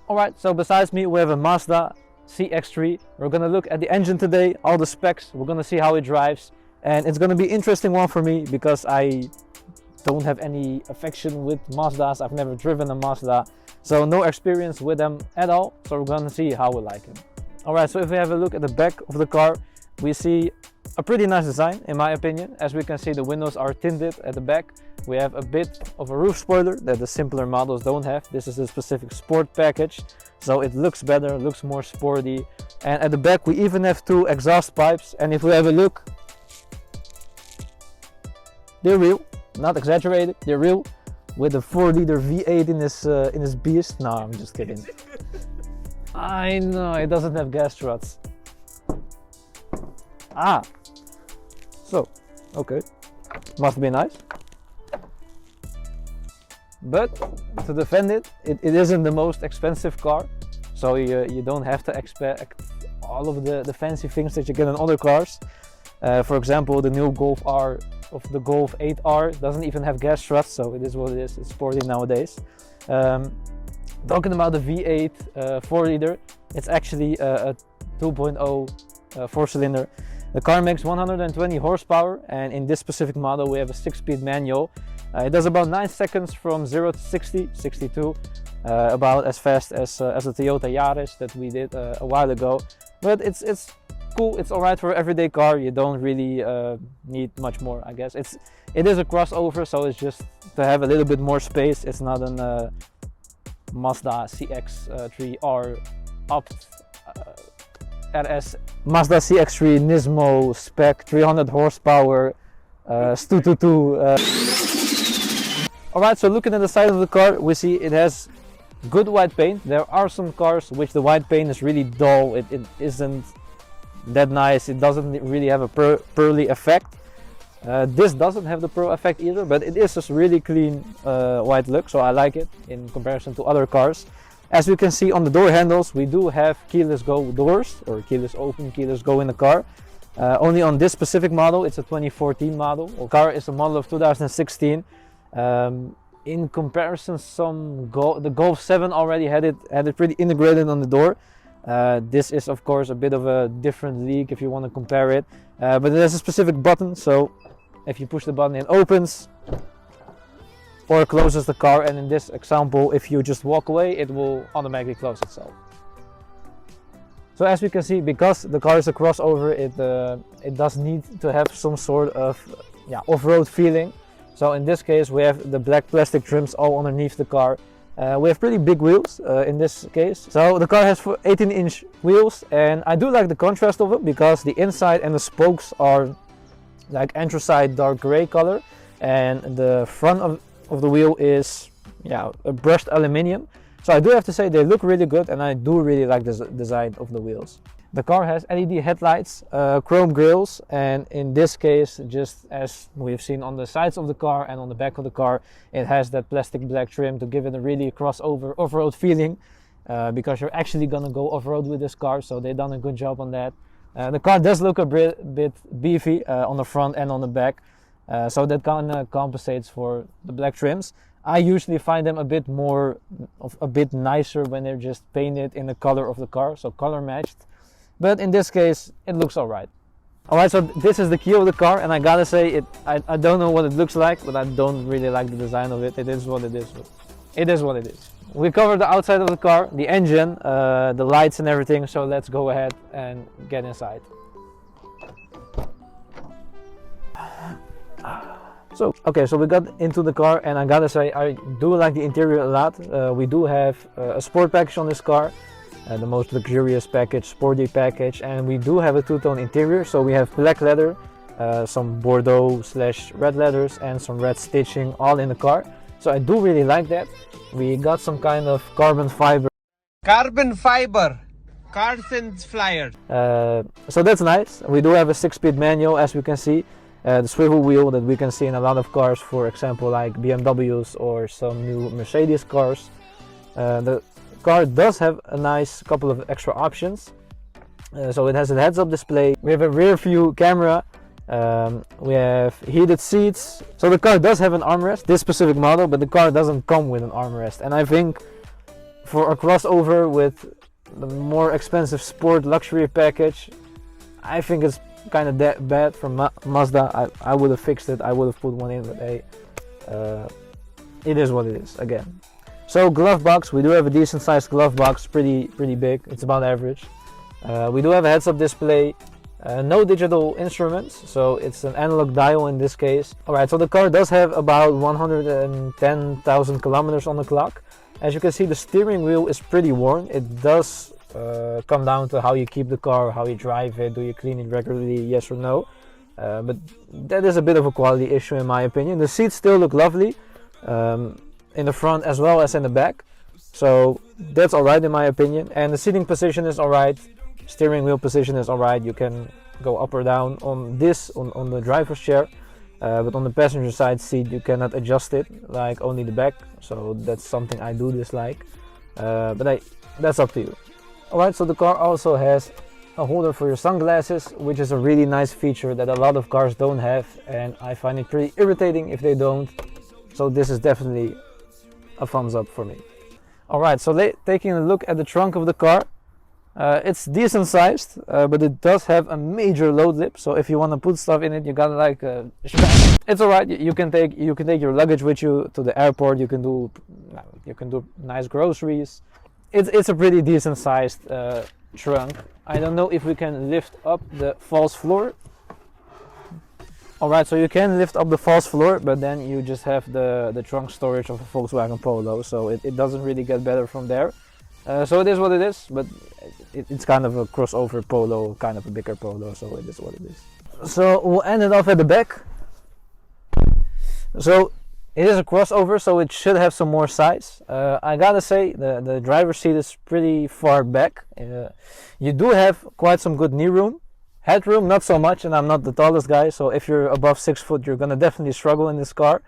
Alright, so besides me we have a Mazda CX-3. We're gonna look at the engine today, all the specs, we're gonna see how it drives, and it's gonna be an interesting one for me because I don't have any affection with Mazdas. I've never driven a Mazda, so no experience with them at all, so we're gonna see how we like them. Alright, so if we have a look at the back of the car, we see a pretty nice design in my opinion. As we can see, the windows are tinted at the back. We have a bit of a roof spoiler that the simpler models don't have. This is a specific sport package, so it looks better, looks more sporty. And at the back we even have two exhaust pipes, and if we have a look, they're real, not exaggerated, they're real, with a 4-liter V8 in this beast. No, I'm just kidding. I know, it doesn't have gas struts. So, okay, must be nice. But to defend it, it isn't the most expensive car, so you don't have to expect all of the fancy things that you get in other cars. For example, the new Golf R of the Golf 8R doesn't even have gas struts, so it is what it is. It's sporty nowadays. Talking about the V8 4-liter, it's actually a 2.0 4-cylinder. The car makes 120 horsepower, and in this specific model we have a 6-speed manual. It does about 9 seconds from 0 to 60, 62, about as fast as the Toyota Yaris that we did a while ago. But it's cool, it's alright for an everyday car. You don't really need much more, I guess. It is a crossover, so it's just to have a little bit more space. It's not a Mazda CX-3 R upped RS. Mazda CX-3 Nismo spec, 300 horsepower, Stu22. Alright, so looking at the side of the car, we see it has good white paint. There are some cars which the white paint is really dull, it isn't that nice, it doesn't really have a pearly effect. This doesn't have the pearl effect either, but it is just really clean white look, so I like it in comparison to other cars. As you can see on the door handles, we do have keyless go doors, or keyless open, keyless go in the car. Only on this specific model, it's a 2014 model. The car is a model of 2016. In comparison, the Golf 7 already had it pretty integrated on the door. This is of course a bit of a different league if you want to compare it, but it has a specific button, so if you push the button it opens or closes the car, and in this example if you just walk away it will automatically close itself. So as we can see, because the car is a crossover, it does need to have some sort of off-road feeling. So in this case we have the black plastic trims all underneath the car. We have pretty big wheels in this case. So the car has 18-inch wheels, and I do like the contrast of it because the inside and the spokes are like anthracite dark gray color, and the front of the wheel is a brushed aluminium. So I do have to say they look really good, and I do really like the design of the wheels. The car has LED headlights, chrome grills, and in this case, just as we've seen on the sides of the car and on the back of the car, it has that plastic black trim to give it a really crossover off-road feeling, because you're actually gonna go off-road with this car, so they've done a good job on that. The car does look a bit beefy on the front and on the back, so that kind of compensates for the black trims. I usually find them a bit nicer when they're just painted in the color of the car, so color matched. But in this case, it looks alright. Alright, so this is the key of the car, and I gotta say, I don't know what it looks like, but I don't really like the design of it. It is what it is. It is what it is. We covered the outside of the car, the engine, the lights and everything, so let's go ahead and get inside. So we got into the car, and I gotta say, I do like the interior a lot. We do have a sport package on this car. The most luxurious package, sporty package, and we do have a two-tone interior. So we have black leather, some Bordeaux/red leathers, and some red stitching all in the car. So I do really like that. We got some kind of carbon fiber. Carbon fiber, Carthur flyer. So that's nice. We do have a 6-speed manual, as we can see. The swivel wheel that we can see in a lot of cars, for example like BMWs or some new Mercedes cars. The car does have a nice couple of extra options. So it has a heads-up display. We have a rear view camera. We have heated seats. So the car does have an armrest, this specific model, but the car doesn't come with an armrest. And I think for a crossover with the more expensive sport luxury package, I think it's kind of bad from Mazda. I would have fixed it. I would have put one in, but hey, it is what it is again. So glove box, we do have a decent sized glove box, pretty big. It's about average. We do have a heads-up display. No digital instruments, so it's an analog dial in this case. Alright, so the car does have about 110,000 kilometers on the clock. As you can see, the steering wheel is pretty worn. It does come down to how you keep the car, how you drive it, do you clean it regularly, yes or no. But that is a bit of a quality issue in my opinion. The seats still look lovely, in the front as well as in the back. So that's alright in my opinion. And the seating position is alright. Steering wheel position is alright. You can go up or down on this on the driver's chair, but on the passenger side seat you cannot adjust it like only the back, so that's something I do dislike, but that's up to you. Alright, so the car also has a holder for your sunglasses, which is a really nice feature that a lot of cars don't have, and I find it pretty irritating if they don't, so this is definitely a thumbs up for me. Alright, so taking a look at the trunk of the car. It's decent sized, but it does have a major load lip. So if you want to put stuff in it, you gotta like. It's alright. You can take your luggage with you to the airport. You can do nice groceries. It's a pretty decent sized trunk. I don't know if we can lift up the false floor. Alright, so you can lift up the false floor, but then you just have the trunk storage of a Volkswagen Polo. So it doesn't really get better from there. So it is what it is, but it's kind of a crossover Polo, kind of a bigger Polo, so it is what it is. So we'll end it off at the back. So it is a crossover, so it should have some more size. I gotta say, the driver's seat is pretty far back. You do have quite some good knee room. Headroom, not so much, and I'm not the tallest guy, so if you're above 6 foot, you're gonna definitely struggle in this car.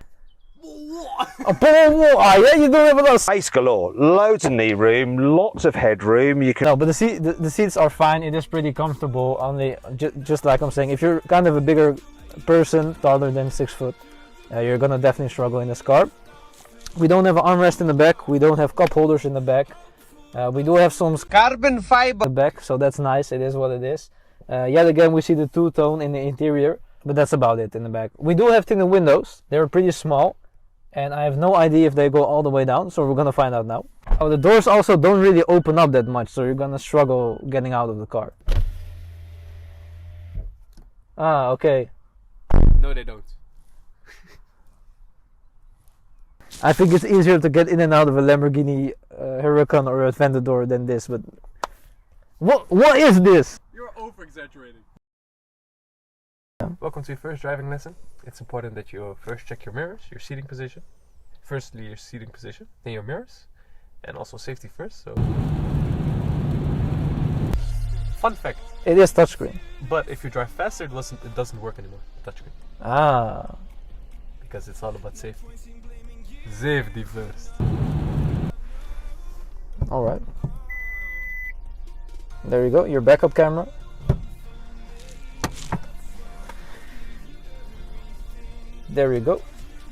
Yeah, you don't have a lot of space galore, loads of knee room, lots of headroom. You can no, but the seats are fine. It is pretty comfortable. Only just like I'm saying, if you're kind of a bigger person, taller than 6 foot, you're gonna definitely struggle in this car. We don't have an armrest in the back. We don't have cup holders in the back. We do have some carbon fiber in the back, so that's nice. It is what it is. Yet again, we see the two-tone in the interior, but that's about it in the back. We do have tinted windows. They're pretty small. And I have no idea if they go all the way down, so we're gonna find out now. Oh, the doors also don't really open up that much, so you're gonna struggle getting out of the car. Ah, okay. No, they don't. I think it's easier to get in and out of a Lamborghini Huracan or a Aventador than this, but... What is this? You're over-exaggerating. Welcome to your first driving lesson. It's important that you first check your mirrors, your seating position. Firstly, your seating position, then your mirrors, and also safety first. So, fun fact. It is touchscreen. But if you drive faster, it doesn't work anymore. Touchscreen. Ah. Because it's all about safety. Safety first. All right. There you go. Your backup camera. There you go,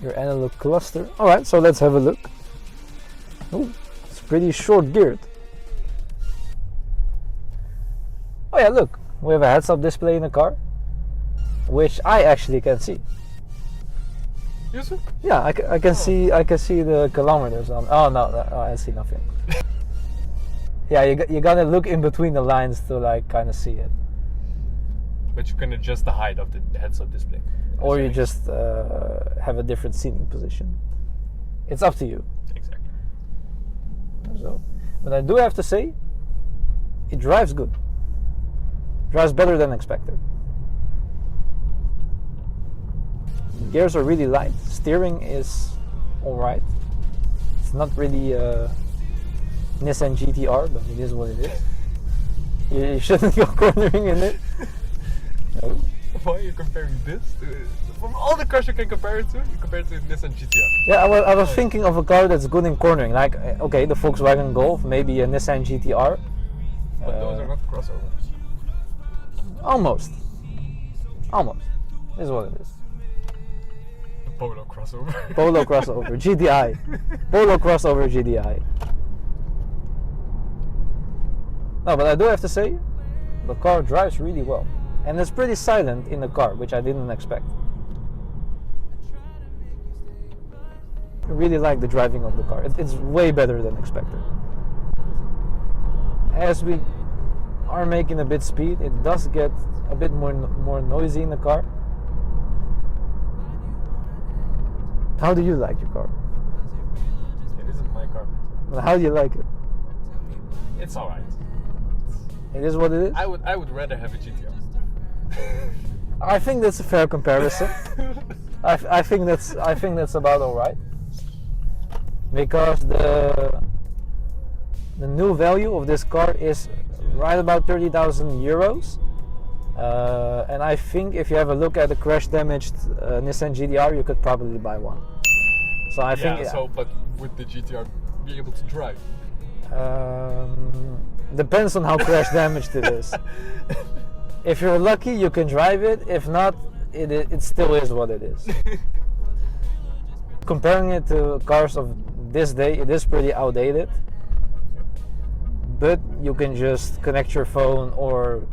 your analog cluster. Alright, so let's have a look. Oh, it's pretty short geared. Oh yeah, look, we have a heads-up display in the car, which I actually can see. Yes, sir? Yeah, I can see the kilometers on. Oh no, I see nothing. Yeah, you gotta look in between the lines to like kind of see it. But you can adjust the height of the heads-up display. Or you just have a different seating position. It's up to you. Exactly. So, but I do have to say, it drives good. Drives better than expected. Gears are really light. Steering is alright. It's not really Nissan GTR, but it is what it is. You shouldn't go cornering in it. No. Why are you comparing this to... From all the cars you can compare it to, you compare it to Nissan GTR. Yeah, I was thinking of a car that's good in cornering. Like, okay, the Volkswagen Golf, maybe a Nissan GTR. But those are not crossovers. Almost. This is what it is. The Polo crossover. Polo crossover, GTI. Polo crossover GTI. No, but I do have to say, the car drives really well. And it's pretty silent in the car, which I didn't expect. I really like the driving of the car. It's way better than expected. As we are making a bit speed, it does get a bit more noisy in the car. How do you like your car? It isn't my car. How do you like it? It's alright. It is what it is? I would rather have a GTR. I think that's a fair comparison. I think that's about alright. Because the new value of this car is right about 30,000 euros. And I think if you have a look at the crash damaged Nissan GTR, you could probably buy one. So I think. So, but would the GTR be able to drive? Depends on how crash damaged it is. If you're lucky, you can drive it. If not, it still is what it is. Comparing it to cars of this day, it is pretty outdated. But you can just connect your phone or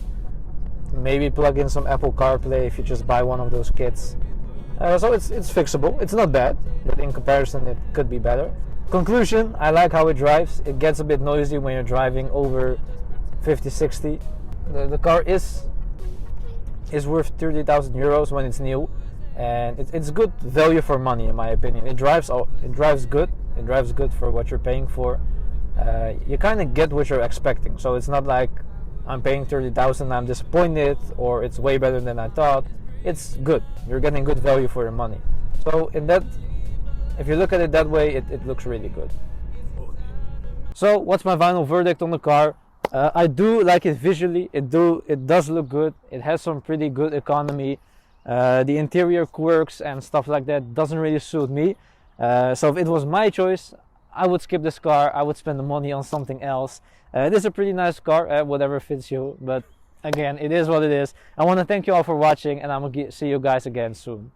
maybe plug in some Apple CarPlay if you just buy one of those kits. So it's fixable. It's not bad, but in comparison it could be better. Conclusion, I like how it drives. It gets a bit noisy when you're driving over 50, 60. The car is worth 30,000 euros when it's new, and it's good value for money in my opinion. It drives good. It drives good for what you're paying for. You kind of get what you're expecting. So it's not like I'm paying 30,000, I'm disappointed, or it's way better than I thought. It's good. You're getting good value for your money. So if you look at it that way, it looks really good. So what's my final verdict on the car? I do like it visually. It does look good. It has some pretty good economy. The interior quirks and stuff like that doesn't really suit me. So if it was my choice, I would skip this car. I would spend the money on something else. It is a pretty nice car, whatever fits you. But again, it is what it is. I want to thank you all for watching, and I'm going to see you guys again soon.